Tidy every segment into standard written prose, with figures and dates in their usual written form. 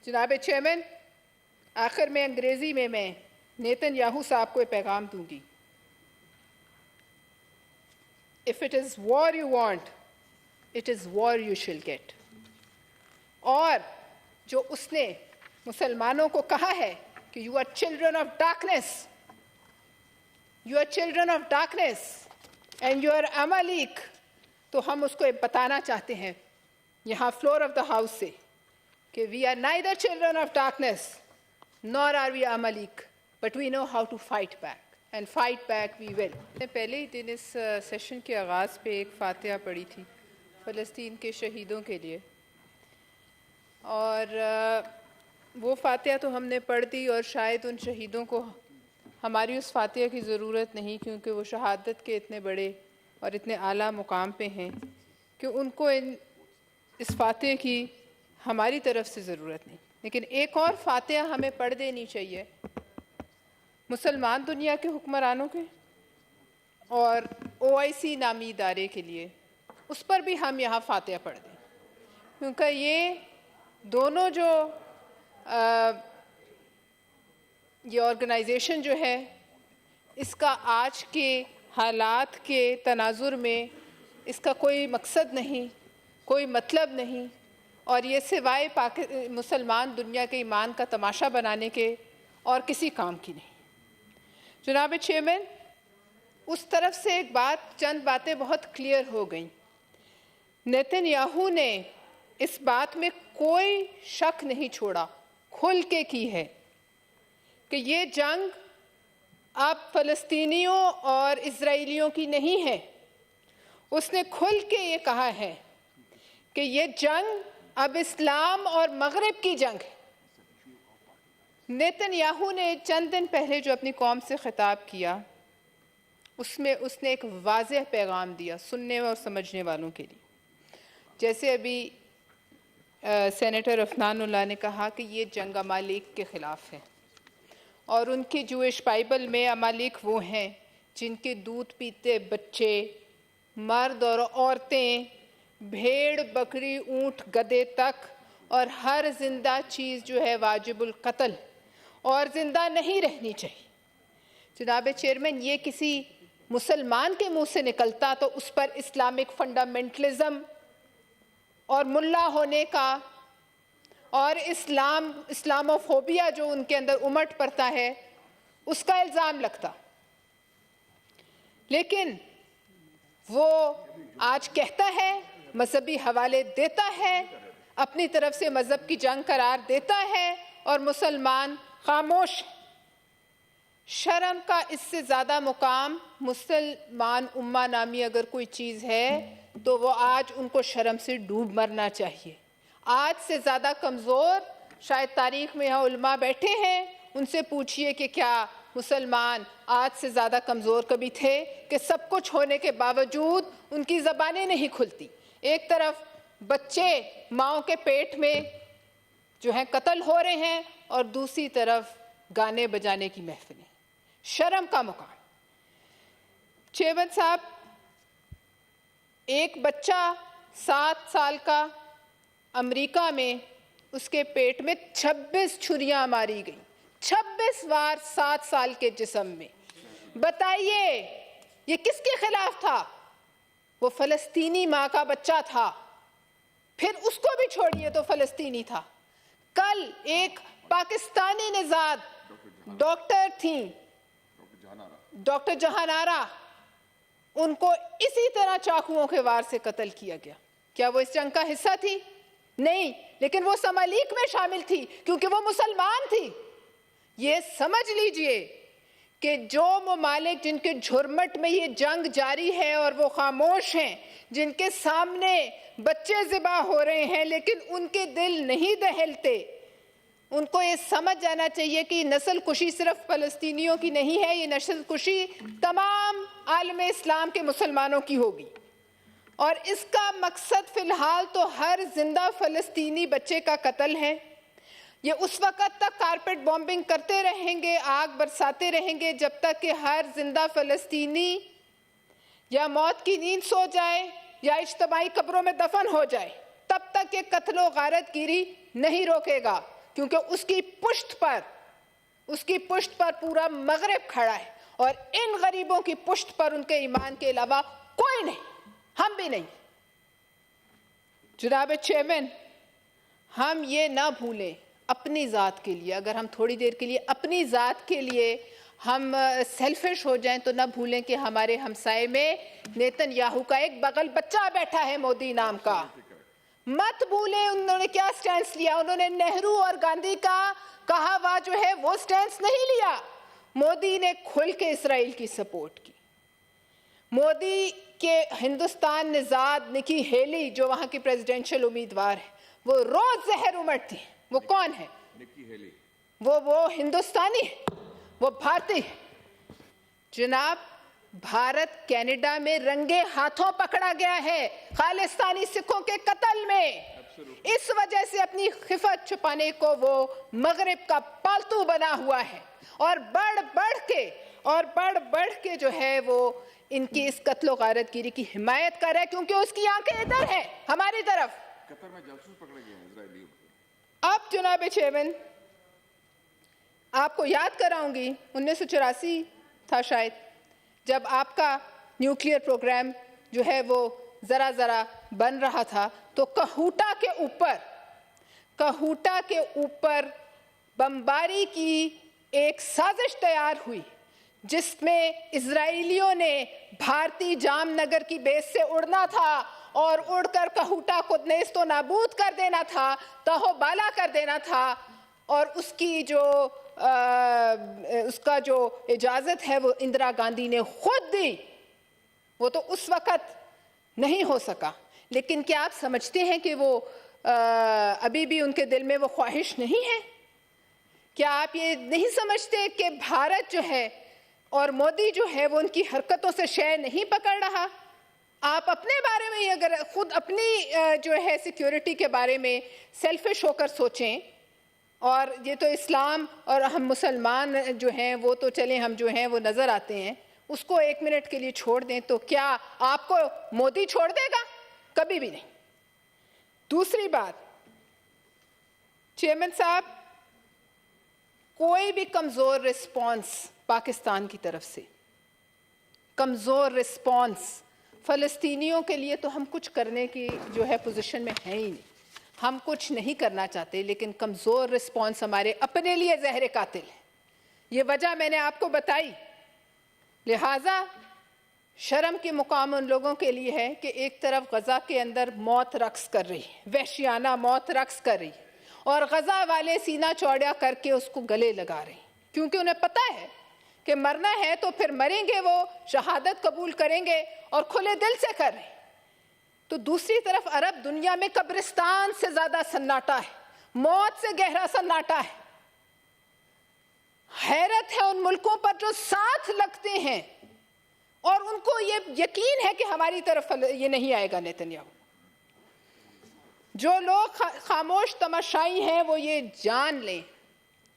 जनाब चेयरमैन, आखिर में अंग्रेज़ी में मैं नेतन्याहू साहब को एक पैगाम दूंगी। If it is war you want, it is war you shall get. और जो उसने मुसलमानों को कहा है कि you are children of darkness, you are children of darkness and you are Amalek, तो हम उसको बताना चाहते हैं यहाँ फ्लोर ऑफ द हाउस से कि we are neither children of darkness nor are we Amalek, but we know how to fight back and fight back we will. मैंने पहले ही दिन इस सेशन के आगाज़ पे एक फातिहा पढ़ी थी फ़लस्तीन के शहीदों के लिए, और वो फातिहा तो हमने पढ़ दी और शायद उन शहीदों को हमारी उस फातिहा की ज़रूरत नहीं, क्योंकि वो शहादत के इतने बड़े और इतने आला मुकाम पे हैं कि उनको इस फातिहा की हमारी तरफ से ज़रूरत नहीं। लेकिन एक और फातिहा हमें पढ़ देनी चाहिए मुसलमान दुनिया के हुक्मरानों के और OIC नामी इदारे के लिए, उस पर भी हम यहाँ फातिहा पढ़ दें, क्योंकि ये दोनों जो ये ऑर्गेनाइजेशन जो है इसका आज के हालात के तनाजुर में इसका कोई मकसद नहीं, कोई मतलब नहीं, और ये सिवाय मुसलमान दुनिया के ईमान का तमाशा बनाने के और किसी काम की नहीं। जनाब चेयरमैन, उस तरफ से एक बात, चंद बातें बहुत क्लियर हो गई। नेतन्याहू ने इस बात में कोई शक नहीं छोड़ा, खुल के की है कि ये जंग अब फ़लस्तीनियों और इज़राइलियों की नहीं है। उसने खुल के ये कहा है कि ये जंग अब इस्लाम और मगरिब की जंग है। नेतन्याहू ने चंद दिन पहले जो अपनी कौम से ख़िताब किया उसमें उसने एक वाज़ेह पैगाम दिया सुनने और समझने वालों के लिए। जैसे अभी सेनेटर अफनानुल्लाह ने कहा कि ये जंग अमालेक के ख़िलाफ़ है, और उनकी जूइश बाइबल में अमालेक वो हैं जिनके दूध पीते बच्चे, मर्द और औरतें, भेड़ बकरी ऊँट गधे तक और हर जिंदा चीज़ जो है वाजिबुल कत्ल और ज़िंदा नहीं रहनी चाहिए। जनाब चेयरमैन, ये किसी मुसलमान के मुंह से निकलता तो उस पर इस्लामिक फंडामेंटलिज्म और मुल्ला होने का और इस्लामोफोबिया जो उनके अंदर उमड़ पड़ता है उसका इल्ज़ाम लगता। लेकिन वो आज कहता है, मजहबी हवाले देता है, अपनी तरफ से मजहब की जंग करार देता है, और मुसलमान खामोश। शर्म का इससे ज़्यादा मुकाम मुसलमान उम्मा नामी अगर कोई चीज़ है तो वो आज उनको शर्म से डूब मरना चाहिए। आज से ज़्यादा कमज़ोर शायद तारीख़ में यहाँ उलमा बैठे हैं, उनसे पूछिए कि क्या मुसलमान आज से ज़्यादा कमज़ोर कभी थे कि सब कुछ होने के बावजूद उनकी ज़बानें नहीं खुलती। एक तरफ बच्चे माँओं के पेट में जो हैं कत्ल हो रहे हैं और दूसरी तरफ गाने बजाने की महफिलें। शर्म का मुकाम। चेयरमैन साहब, एक बच्चा 7 साल का अमेरिका में उसके पेट में 26 छुरियां मारी गई, 26 बार 7 साल के जिस्म में। बताइए ये किसके खिलाफ था? वो फ़लस्तीनी माँ का बच्चा था, फिर उसको भी छोड़िए तो फ़लस्तीनी था। कल एक पाकिस्तानी निजाद डॉक्टर थी, डॉक्टर जहानारा, उनको इसी तरह चाकुओं के वार से कत्ल किया गया। क्या वो इस जंग का हिस्सा थी? नहीं, लेकिन वो समालीक में शामिल थी क्योंकि वो मुसलमान थी। ये समझ लीजिए कि जो ममालिक जिनके झुरमट में ये जंग जारी है और वो खामोश हैं, जिनके सामने बच्चे ज़िबा हो रहे हैं लेकिन उनके दिल नहीं दहलते, उनको ये समझ जाना चाहिए कि नस्ल कुशी सिर्फ फ़लस्तीनियों की नहीं है, ये नस्ल कुशी तमाम आलम इस्लाम के मुसलमानों की होगी। और इसका मकसद फ़िलहाल तो हर जिंदा फ़लस्तीनी बच्चे का कत्ल है। ये उस वक़्त तक कारपेट बॉम्बिंग करते रहेंगे, आग बरसाते रहेंगे, जब तक कि हर जिंदा फ़लस्तीनी या मौत की नींद सो जाए या इज्तमाई कब्रों में दफन हो जाए। तब तक ये कत्ल व गारतगिरी नहीं रोकेगा, क्योंकि उसकी पुष्ट पर पूरा मगरिब खड़ा है और इन गरीबों की पुष्ट पर उनके ईमान के अलावा कोई नहीं, हम भी नहीं। जनाब चेयरमैन, हम ये ना भूलें अपनी ज़ात के लिए, अगर हम थोड़ी देर के लिए अपनी ज़ात के लिए हम सेल्फिश हो जाएं तो ना भूलें कि हमारे हमसाए में नेतन्याहू का एक बगल बच्चा बैठा है मोदी नाम का। मत भूलें उन्होंने क्या स्टैंड लिया। उन्होंने नेहरू और गांधी का कहा हुआ जो है वो स्टैंड नहीं लिया। मोदी ने खुल के इसराइल की सपोर्ट की। मोदी के हिंदुस्तान निजाद निकी हेली जो वहां की प्रेसिडेंशियल उम्मीदवार है, वो रोज जहर उमड़ती है। वो कौन है? Nikki Haley. वो हिंदुस्तानी है, वो भारतीय है। जनाब, भारत कनाडा में रंगे हाथों पकड़ा गया है खालिस्तानी सिखों के कत्ल में। इस वजह से अपनी खिफत छुपाने को वो मगरिब का पालतू बना हुआ है और बढ़ बढ़ के जो है वो इनकी इस कत्लो गारतगिरी की हिमायत कर रहा है, क्योंकि उसकी आंखें इधर हैं हमारी तरफ। कतर में जासूस पकड़े गए हैं इजरायली। अब जनाब चेयरमैन, आपको याद कराऊंगी 1984 था शायद, जब आपका न्यूक्लियर प्रोग्राम जो है वो जरा बन रहा था, तो कहूटा के ऊपर बमबारी की एक साजिश तैयार हुई, जिसमें इजरायलियों ने भारतीय जामनगर की बेस से उड़ना था और उड़कर कहूटा को नेस्तो नाबूद कर देना था, तहोबाला कर देना था। और उसकी उसका जो इजाज़त है वो इंदिरा गांधी ने खुद दी। वो तो उस वक़्त नहीं हो सका, लेकिन क्या आप समझते हैं कि वो अभी भी उनके दिल में वो ख्वाहिश नहीं है? क्या आप ये नहीं समझते कि भारत जो है और मोदी जो है वो उनकी हरकतों से शय नहीं पकड़ रहा? आप अपने बारे में, अगर खुद अपनी जो है सिक्योरिटी के बारे में सेल्फिश होकर सोचें, और ये तो इस्लाम और हम मुसलमान जो हैं वो तो चले हम जो हैं वो नज़र आते हैं, उसको एक मिनट के लिए छोड़ दें, तो क्या आपको मोदी छोड़ देगा? कभी भी नहीं। दूसरी बात, चेयरमैन साहब, कोई भी कमज़ोर रिस्पॉन्स पाकिस्तान की तरफ से, कमज़ोर रिस्पॉन्स फ़लस्तीनियों के लिए तो हम कुछ करने की जो है पोजीशन में है ही नहीं। हम कुछ नहीं करना चाहते, लेकिन कमज़ोर रिस्पॉन्स हमारे अपने लिए ज़हर कातिल है। ये वजह मैंने आपको बताई। लिहाजा शर्म के मुकाम उन लोगों के लिए है कि एक तरफ गज़ा के अंदर मौत रक्स कर रही है, वहशियाना मौत रक्स कर रही है, और गज़ा वाले सीना चौड़ा करके उसको गले लगा रहे हैं, क्योंकि उन्हें पता है कि मरना है तो फिर मरेंगे, वो शहादत कबूल करेंगे और खुले दिल से कर रहे हैं। तो दूसरी तरफ अरब दुनिया में कब्रिस्तान से ज्यादा सन्नाटा है, मौत से गहरा सन्नाटा है। हैरत है उन मुल्कों पर जो साथ लगते हैं और उनको ये यकीन है कि हमारी तरफ ये नहीं आएगा नेतन्याहू। जो लोग खामोश तमाशाई हैं वो ये जान लें,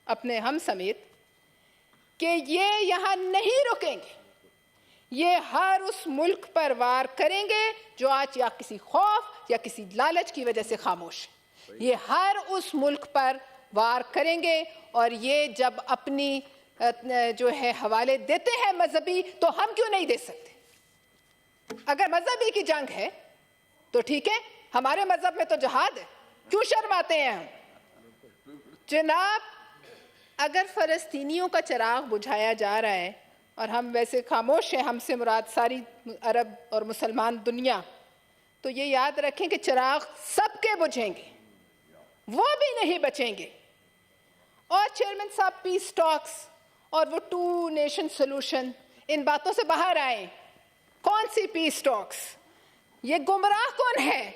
अपने हम समेत, कि ये यहां नहीं रुकेंगे। ये हर उस मुल्क पर वार करेंगे जो आज या किसी खौफ या किसी लालच की वजह से खामोश है। ये हर उस मुल्क पर वार करेंगे, और ये जब अपनी जो है हवाले देते हैं मजहबी, तो हम क्यों नहीं दे सकते? अगर मजहबी की जंग है तो ठीक है, हमारे मजहब में तो जिहाद है, क्यों शर्माते हैं हम? जनाब, अगर फ़लस्तीनियों का चिराग बुझाया जा रहा है और हम वैसे खामोश हैं, हमसे मुराद सारी अरब और मुसलमान दुनिया, तो ये याद रखें कि चिराग सबके बुझेंगे, वो भी नहीं बचेंगे। और चेयरमैन साहब, पीस टॉक्स और वो 2 नेशन सोल्यूशन, इन बातों से बाहर आए। कौन सी पीस टॉक्स? ये गुमराह कौन है?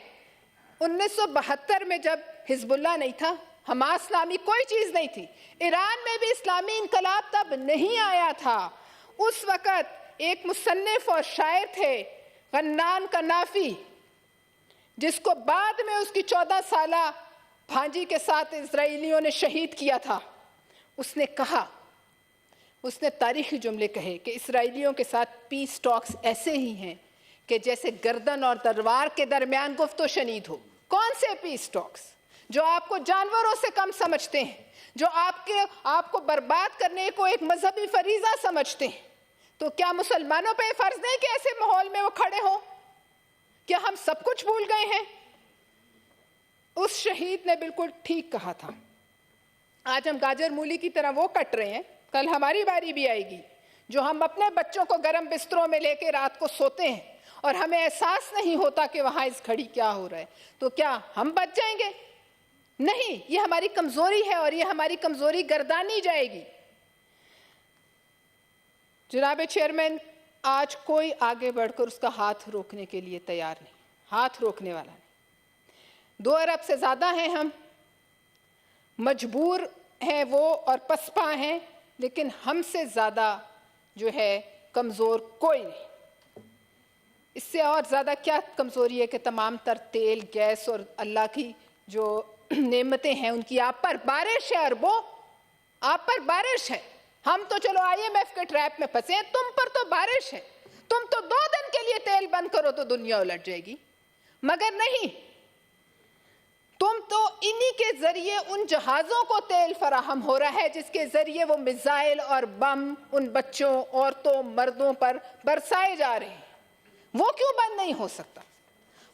1972 में जब हिजबुल्लाह नहीं था, हमास नामी कोई चीज नहीं थी, ईरान में भी इस्लामी इनकलाब तब नहीं आया था। उस वक़्त एक मुसन्निफ और शायर थे गन्नान कन्नाफी, जिसको बाद में उसकी 14 साला भांजी के साथ इजराइलियों ने शहीद किया था। उसने कहा, उसने तारीखी जुमले कहे कि इसराइलियों के साथ पीस टॉक्स ऐसे ही हैं कि जैसे गर्दन और तलवार के दरमियान गुफ्तो शनीद हो। कौन से पीस टॉक्स? जो आपको जानवरों से कम समझते हैं, जो आपको बर्बाद करने को एक मजहबी फरीजा समझते हैं, तो क्या मुसलमानों पे फर्ज नहीं कि ऐसे माहौल में वो खड़े हों? क्या हम सब कुछ भूल गए हैं? उस शहीद ने बिल्कुल ठीक कहा था। आज हम गाजर मूली की तरह वो कट रहे हैं, कल हमारी बारी भी आएगी जो हम अपने बच्चों को गर्म बिस्तरों में लेके रात को सोते हैं और हमें एहसास नहीं होता कि वहां इस घड़ी क्या हो रहा है। तो क्या हम बच जाएंगे? नहीं, ये हमारी कमजोरी है और ये हमारी कमजोरी गर्दानी जाएगी। जनाब चेयरमैन, आज कोई आगे बढ़कर उसका हाथ रोकने के लिए तैयार नहीं, हाथ रोकने वाला नहीं। 2 अरब से ज्यादा हैं हम, मजबूर हैं वो और पसपा हैं, लेकिन हमसे ज्यादा जो है कमजोर कोई नहीं। इससे और ज्यादा क्या कमजोरी है कि तमाम तर तेल, गैस और अल्लाह की जो नेमतें हैं उनकी आप पर बारिश है, अरबों आप पर बारिश है। हम तो चलो IMF के ट्रैप में फंसे हैं, तुम पर तो बारिश है। तुम तो 2 दिन के लिए तेल बंद करो तो दुनिया उलट जाएगी, मगर नहीं, तुम तो इन्हीं के जरिए उन जहाजों को तेल फराहम हो रहा है जिसके जरिए वो मिसाइल और बम उन बच्चों, औरतों, मर्दों पर बरसाए जा रहे हैं। वो क्यों बंद नहीं हो सकता?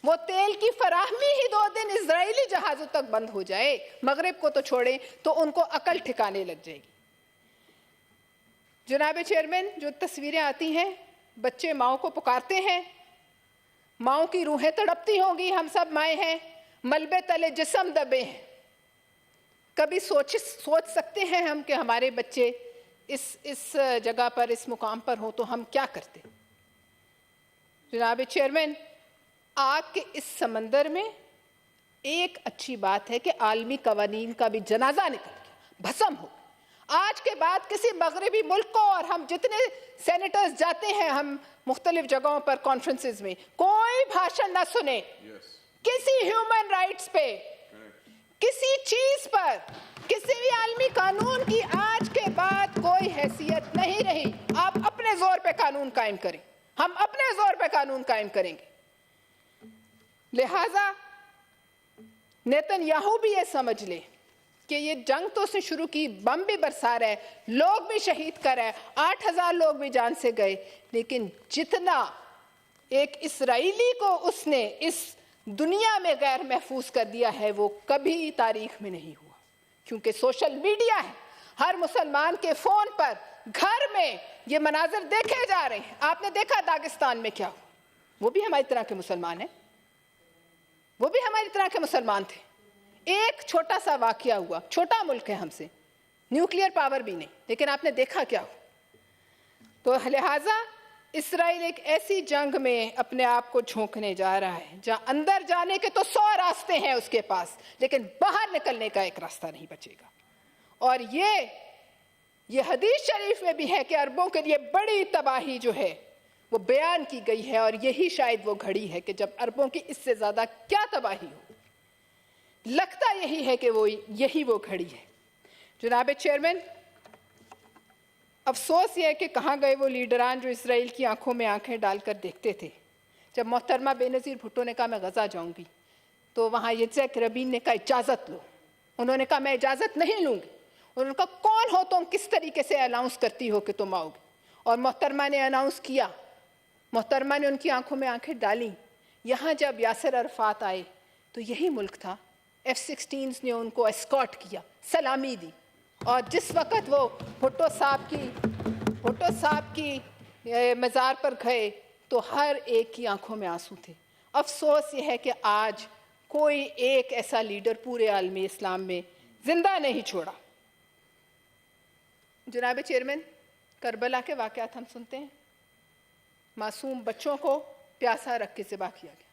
वो तेल की फराहमी ही 2 दिन इजरायली जहाजों तक बंद हो जाए, मगरिब को तो छोड़े, तो उनको अकल ठिकाने लग जाएगी। जनाब चेयरमैन, जो तस्वीरें आती हैं, बच्चे माओ को पुकारते हैं, माओ की रूहें तड़पती होंगी, हम सब माएँ हैं, मलबे तले जिस्म दबे हैं। कभी सोच सकते हैं हम कि हमारे बच्चे इस जगह पर, इस मुकाम पर हो तो हम क्या करते? जनाब चेयरमैन, आग के इस समंदर में एक अच्छी बात है कि आलमी कवानीन का भी जनाजा निकल गया, भस्म हो। आज के बाद किसी मगरबी मुल्क को, और हम जितने सेनेटर्स जाते हैं हम मुख्तलिफ जगहों पर कॉन्फ्रेंसेस में, कोई भाषण ना सुने किसी ह्यूमन राइट्स पे, किसी चीज पर, किसी भी आलमी कानून की आज के बाद कोई हैसियत नहीं रही। आप अपने जोर पे कानून कायम करें, हम अपने जोर पे कानून कायम करेंगे। लिहाजा नेतन्याहू भी ये समझ ले कि ये जंग तो उसने शुरू की, बम भी बरसा रहा है, लोग भी शहीद कर रहा है, 8000 लोग भी जान से गए, लेकिन जितना एक इसराइली को उसने इस दुनिया में गैर महफूज कर दिया है वो कभी तारीख में नहीं हुआ। क्योंकि सोशल मीडिया है, हर मुसलमान के फोन पर, घर में ये मनाजिर देखे जा रहे हैं। आपने देखा दागिस्तान में क्या हुआ? वो भी हमारी तरह के मुसलमान हैं, वो भी हमारी तरह के मुसलमान थे। एक छोटा सा वाकया हुआ, छोटा मुल्क है हमसे, न्यूक्लियर पावर भी नहीं, लेकिन आपने देखा क्या हुआ। तो लिहाजा इसराइल एक ऐसी जंग में अपने आप को झोंकने जा रहा है जहां अंदर जाने के तो 100 रास्ते हैं उसके पास, लेकिन बाहर निकलने का एक रास्ता नहीं बचेगा। और ये हदीस शरीफ में भी है कि अरबों के लिए बड़ी तबाही जो है वो बयान की गई है, और यही शायद वो घड़ी है कि जब अरबों की इससे ज्यादा क्या तबाही हो। लगता यही है कि यही वो घड़ी है। जनाब चेयरमैन, अफसोस यह है कि कहाँ गए वो लीडरान जो इसराइल की आंखों में आंखें डालकर देखते थे। जब मोहतरमा बेनज़ीर भुट्टो ने कहा मैं गजा जाऊंगी, तो वहाँ यित्ज़हक रबीन ने कहा इजाज़त लो। उन्होंने कहा मैं इजाज़त नहीं लूंगी। उन्होंने कहा कौन हो तुम, किस तरीके से अनाउंस करती हो कि तुम आओगे? और मोहतरमा ने अनाउंस किया, मोहतरमा ने उनकी आंखों में आंखें डाली। यहाँ जब यासिर अरफात आए तो यही मुल्क था, F-16s ने उनको एस्कॉर्ट किया, सलामी दी। और जिस वक़्त वो भुट्टो साहब की मज़ार पर गए तो हर एक की आंखों में आंसू थे। अफसोस ये है कि आज कोई एक ऐसा लीडर पूरे आलमी इस्लाम में जिंदा नहीं छोड़ा। जनाब चेयरमैन, करबला के वाक़यात हम सुनते हैं, मासूम बच्चों को प्यासा रख के ज़िबा किया गया,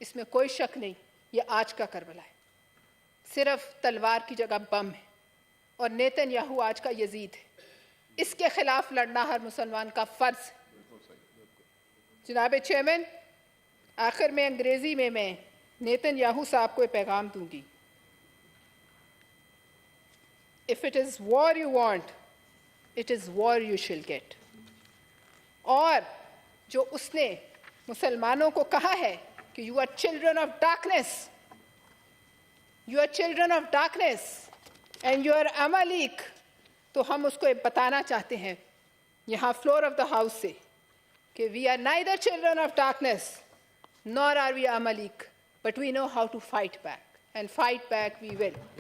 इसमें कोई शक नहीं ये आज का करबला है। सिर्फ तलवार की जगह बम है, और नेतन्याहू आज का यजीद है। इसके खिलाफ लड़ना हर मुसलमान का फर्ज है। जनाब चेयरमैन, आखिर में अंग्रेजी में मैं नेतन्याहू साहब को पैगाम दूंगी, if it is war you want, it is war you shall get. और जो उसने मुसलमानों को कहा है कि you are children of darkness, you are children of darkness and you are Amalek, तो हम उसको बताना चाहते हैं यहाँ फ्लोर ऑफ द हाउस से कि we are neither children of darkness nor are we Amalek, but we know how to fight back, and fight back we will.